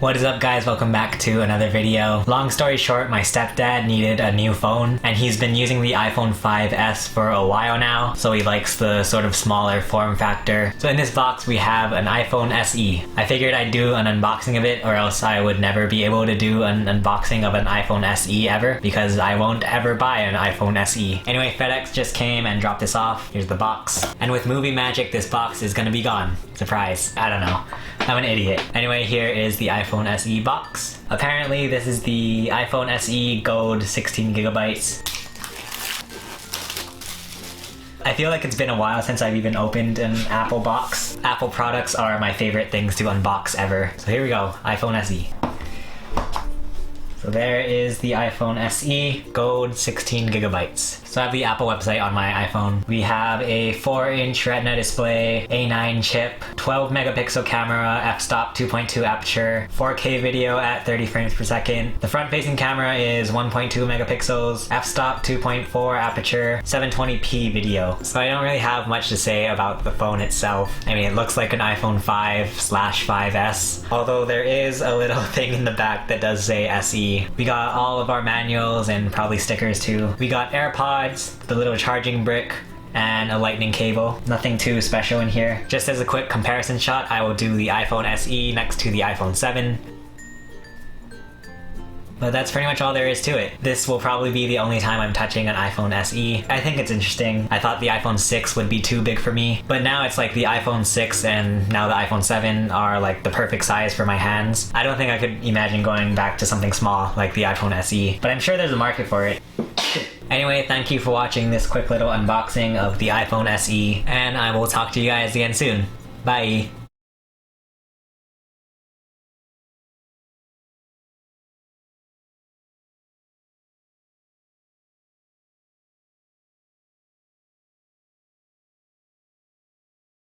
What is up guys, welcome back to another video. Long story short, my stepdad needed a new phone and he's been using the iPhone 5s for a while now, so he likes the sort of smaller form factor. So in this box we have an iPhone SE. I figured I'd do an unboxing of it or else I would never be able to do an unboxing of an iPhone SE ever because I won't ever buy an iPhone SE. Anyway, FedEx just came and dropped this off. Here's the box. And with movie magic, this box is gonna be gone. Surprise. I don't know. I'm an idiot. Anyway, here is the iPhone SE box. Apparently this is the iPhone SE Gold 16 gigabytes. I feel like it's been a while since I've even opened an Apple box. Apple products are my favorite things to unbox ever. So here we go, iPhone SE. So there is the iPhone SE Gold 16 gigabytes. So I have the Apple website on my iPhone. We have a 4-inch Retina display, A9 chip, 12 megapixel camera, f-stop 2.2 aperture, 4K video at 30 frames per second. The front-facing camera is 1.2 megapixels, f-stop 2.4 aperture, 720p video. So I don't really have much to say about the phone itself. I mean, it looks like an iPhone 5/5s, although there is a little thing in the back that does say SE. We got all of our manuals and probably stickers too. We got AirPods, the little charging brick, and a lightning cable. Nothing too special in here. Just as a quick comparison shot, I will do the iPhone SE next to the iPhone 7. But that's pretty much all there is to it. This will probably be the only time I'm touching an iPhone SE. I think it's interesting. I thought the iPhone 6 would be too big for me, but now it's like the iPhone 6 and now the iPhone 7 are like the perfect size for my hands. I don't think I could imagine going back to something small like the iPhone SE, but I'm sure there's a market for it. Anyway, thank you for watching this quick little unboxing of the iPhone SE, and I will talk to you guys again soon. Bye!